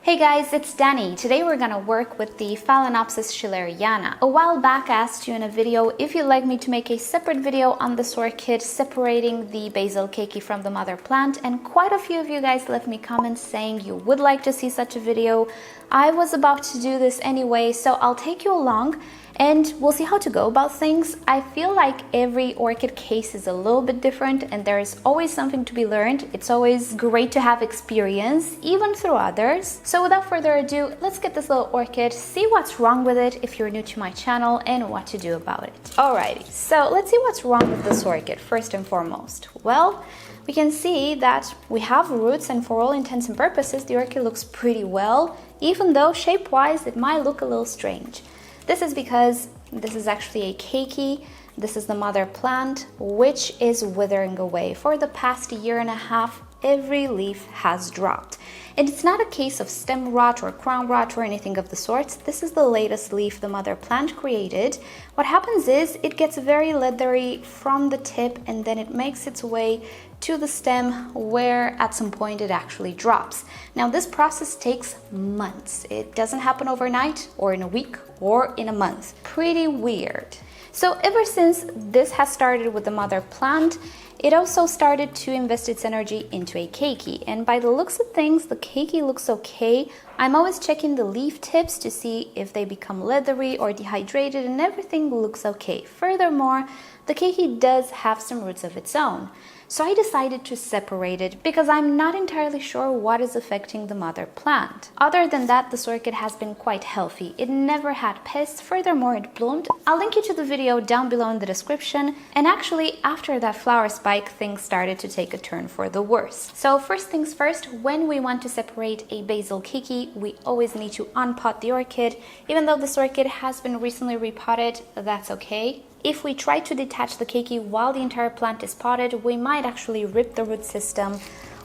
Hey guys, it's Dani. Today we're gonna work with the Phalaenopsis schilleriana. A while back I asked you in a video if you'd like me to make a separate video on this orchid separating the basil keiki from the mother plant, and quite a few of you guys left me comments saying you would like to see such a video. I was about to do this anyway, so I'll take you along and we'll see how to go about things. I feel like every orchid case is a little bit different and there is always something to be learned. It's always great to have experience, even through others. So without further ado, let's get this little orchid, see what's wrong with it if you're new to my channel, and what to do about it. Alrighty, so let's see what's wrong with this orchid first and foremost. Well, we can see that we have roots, and for all intents and purposes, the orchid looks pretty well, even though shape-wise it might look a little strange. This is because this is actually a keiki. This is the mother plant, which is withering away. For the past year and a half, every leaf has dropped. And it's not a case of stem rot or crown rot or anything of the sorts. This is the latest leaf the mother plant created. What happens is it gets very leathery from the tip and then it makes its way to the stem, where at some point it actually drops. Now this process takes months. It doesn't happen overnight or in a week or in a month. Pretty weird. So ever since this has started with the mother plant, it also started to invest its energy into a keiki. And by the looks of things, the keiki looks okay. I'm always checking the leaf tips to see if they become leathery or dehydrated, and everything looks okay. Furthermore, the keiki does have some roots of its own. So I decided to separate it because I'm not entirely sure what is affecting the mother plant. Other than that, this orchid has been quite healthy. It never had pests. Furthermore, it bloomed. I'll link you to the video down below in the description. And actually, after that flower spike, things started to take a turn for the worse. So first things first, when we want to separate a basil keiki, we always need to unpot the orchid. Even though this orchid has been recently repotted, that's okay. If we try to detach the keiki while the entire plant is potted, we might actually rip the root system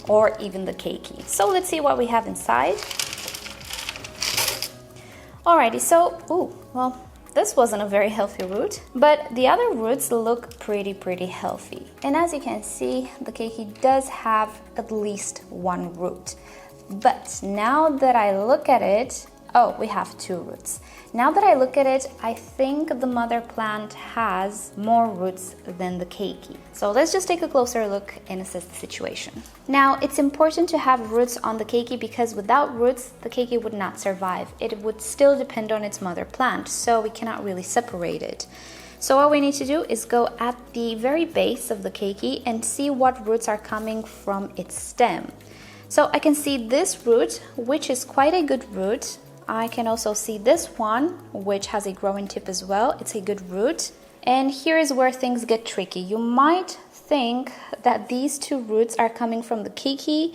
or even the keiki. So let's see what we have inside. Alrighty, so, well, this wasn't a very healthy root, but the other roots look pretty healthy. And as you can see, the keiki does have at least one root. But now that I look at it, we have two roots. Now that I look at it, I think the mother plant has more roots than the keiki. So let's just take a closer look and assess the situation. Now, it's important to have roots on the keiki because without roots, the keiki would not survive. It would still depend on its mother plant, so we cannot really separate it. So what we need to do is go at the very base of the keiki and see what roots are coming from its stem. So I can see this root, which is quite a good root. I can also see this one, which has a growing tip as well. It's a good root. And here is where things get tricky. You might think that these two roots are coming from the keiki,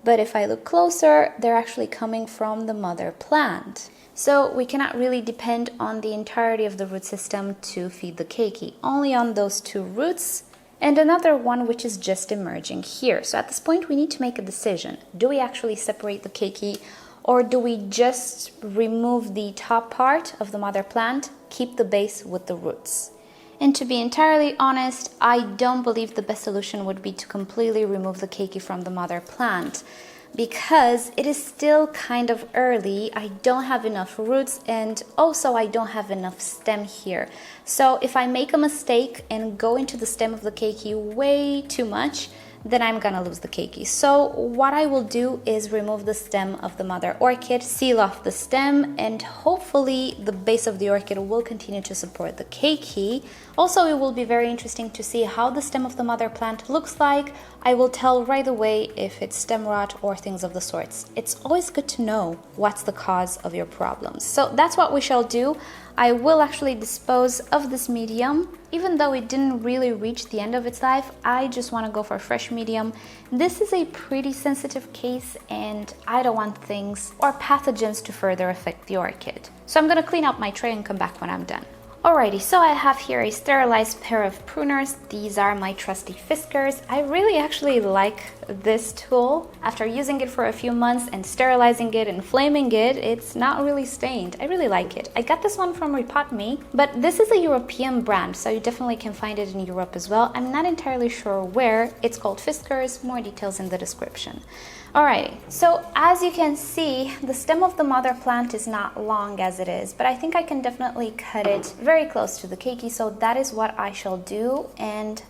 but if I look closer, they're actually coming from the mother plant. So we cannot really depend on the entirety of the root system to feed the keiki, only on those two roots and another one which is just emerging here. So at this point, we need to make a decision. Do we actually separate the keiki, or do we just remove the top part of the mother plant, keep the base with the roots? And to be entirely honest, I don't believe the best solution would be to completely remove the keiki from the mother plant, because it is still kind of early. I don't have enough roots, and also I don't have enough stem here. So if I make a mistake and go into the stem of the keiki way too much, then I'm gonna lose the keiki. So what I will do is remove the stem of the mother orchid, seal off the stem, and hopefully the base of the orchid will continue to support the keiki. Also, it will be very interesting to see how the stem of the mother plant looks like. I will tell right away if it's stem rot or things of the sorts. It's always good to know what's the cause of your problems. So that's what we shall do. I will actually dispose of this medium. Even though it didn't really reach the end of its life, I just want to go for a fresh medium. This is a pretty sensitive case and I don't want things or pathogens to further affect the orchid. So I'm going to clean up my tray and come back when I'm done. Alrighty, so I have here a sterilized pair of pruners. These are my trusty Fiskars. I really actually like this tool. After using it for a few months and sterilizing it and flaming it, it's not really stained. I really like it. I got this one from Repot Me, but this is a European brand, so you definitely can find it in Europe as well. I'm not entirely sure where. It's called Fiskars. More details in the description. Alrighty, so as you can see, the stem of the mother plant is not long as it is, but I think I can definitely cut it very close to the keiki, so that is what I shall do. And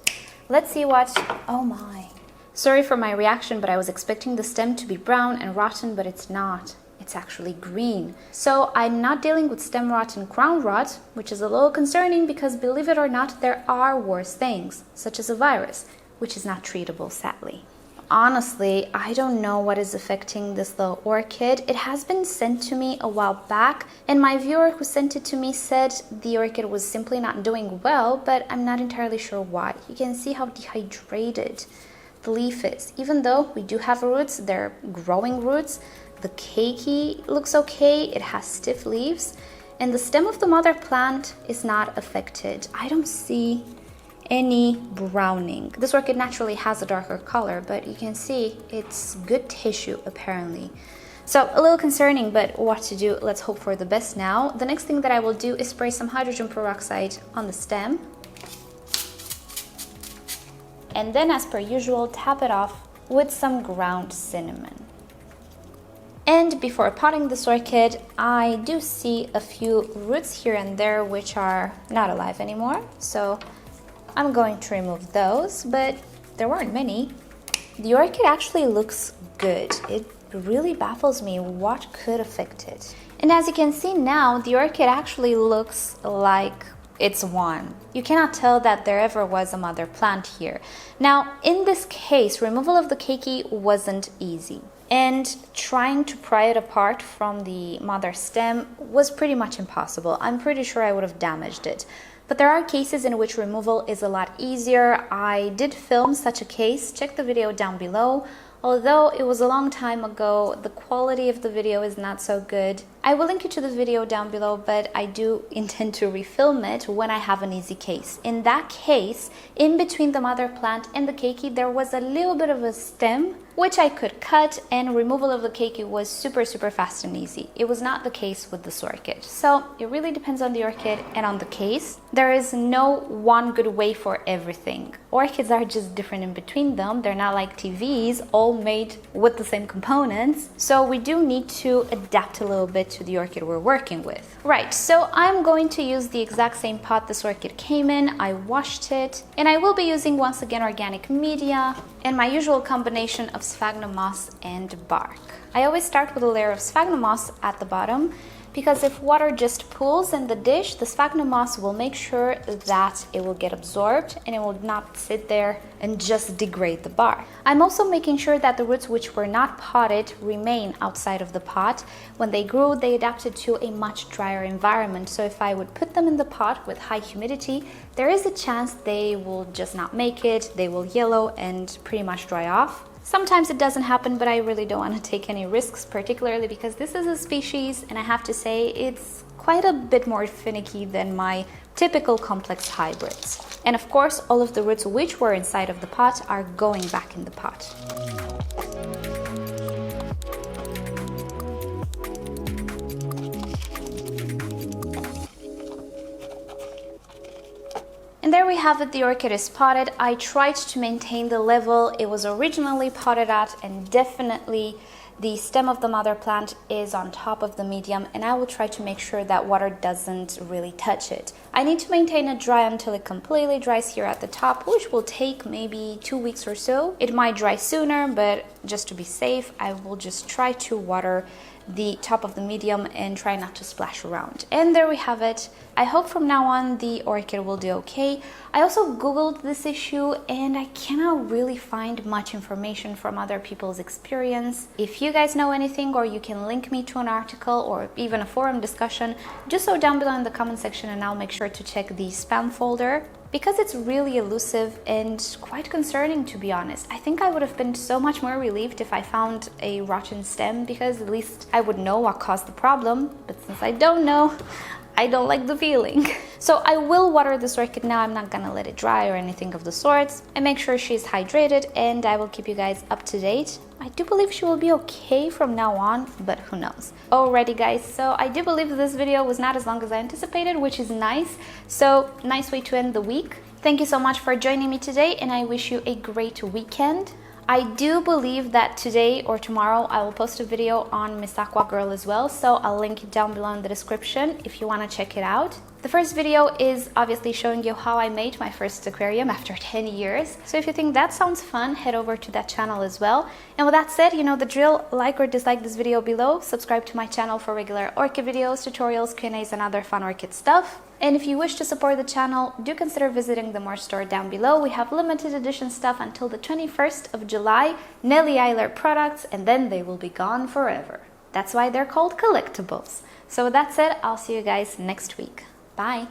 let's see what, oh my. Sorry for my reaction, but I was expecting the stem to be brown and rotten, but it's not. It's actually green. So I'm not dealing with stem rot and crown rot, which is a little concerning because, believe it or not, there are worse things, such as a virus, which is not treatable, sadly. Honestly, I don't know what is affecting this little orchid. It has been sent to me a while back, and my viewer who sent it to me said the orchid was simply not doing well, but I'm not entirely sure why. You can see how dehydrated the leaf is. Even though we do have roots, they're growing roots. The keiki looks okay, it has stiff leaves, and the stem of the mother plant is not affected. I don't see any browning. This orchid naturally has a darker color, but you can see it's good tissue apparently. So a little concerning, but what to do? Let's hope for the best now. The next thing that I will do is spray some hydrogen peroxide on the stem. And then, as per usual, tap it off with some ground cinnamon. And before potting this orchid, I do see a few roots here and there which are not alive anymore. So I'm going to remove those, but there weren't many. The orchid actually looks good. It really baffles me what could affect it. And as you can see now, the orchid actually looks like it's one. You cannot tell that there ever was a mother plant here. Now, in this case, removal of the keiki wasn't easy, and trying to pry it apart from the mother stem was pretty much impossible. I'm pretty sure I would have damaged it. But there are cases in which removal is a lot easier. I did film such a case. Check the video down below. Although it was a long time ago, the quality of the video is not so good. I will link you to the video down below, but I do intend to refilm it when I have an easy case. In that case, in between the mother plant and the keiki, there was a little bit of a stem, which I could cut, and removal of the keiki was super fast and easy. It was not the case with this orchid. So it really depends on the orchid and on the case. There is no one good way for everything. Orchids are just different in between them. They're not like TVs, all made with the same components. So we do need to adapt a little bit to the orchid we're working with. Right, so I'm going to use the exact same pot this orchid came in. I washed it, and I will be using once again organic media and my usual combination of sphagnum moss and bark. I always start with a layer of sphagnum moss at the bottom, because if water just pools in the dish, the sphagnum moss will make sure that it will get absorbed and it will not sit there and just degrade the bark. I'm also making sure that the roots which were not potted remain outside of the pot. When they grew, they adapted to a much drier environment, so if I would put them in the pot with high humidity, there is a chance they will just not make it, they will yellow and pretty much dry off. Sometimes it doesn't happen, but I really don't want to take any risks, particularly because this is a species, and I have to say it's quite a bit more finicky than my typical complex hybrids. And of course, all of the roots which were inside of the pot are going back in the pot. And there we have it, the orchid is potted. I tried to maintain the level it was originally potted at, and definitely the stem of the mother plant is on top of the medium, and I will try to make sure that water doesn't really touch it. I need to maintain it dry until it completely dries here at the top, which will take maybe 2 weeks or so. It might dry sooner, but just to be safe, I will just try to water the top of the medium and try not to splash around. And there we have it. I hope from now on the orchid will do okay. I also googled this issue and I cannot really find much information from other people's experience. If you guys know anything, or you can link me to an article or even a forum discussion, do so down below in the comment section, and I'll make sure to check the spam folder, because it's really elusive and quite concerning, to be honest. I think I would have been so much more relieved if I found a rotten stem, because at least I would know what caused the problem. But since I don't know, I don't like the feeling. So I will water this orchid now. I'm not gonna let it dry or anything of the sorts. I make sure she's hydrated, and I will keep you guys up to date. I do believe she will be okay from now on, but who knows. Alrighty guys, so I do believe this video was not as long as I anticipated, which is nice. So nice way to end the week. Thank you so much for joining me today, and I wish you a great weekend. I do believe that today or tomorrow I will post a video on MissOrchidGirl as well, so I'll link it down below in the description if you want to check it out. The first video is obviously showing you how I made my first aquarium after 10 years. So if you think that sounds fun, head over to that channel as well. And with that said, you know the drill, like or dislike this video below, subscribe to my channel for regular orchid videos, tutorials, Q&As, and other fun orchid stuff. And if you wish to support the channel, do consider visiting the merch store down below. We have limited edition stuff until the 21st of July, Nelly Eiler products, and then they will be gone forever. That's why they're called collectibles. So with that said, I'll see you guys next week. Bye!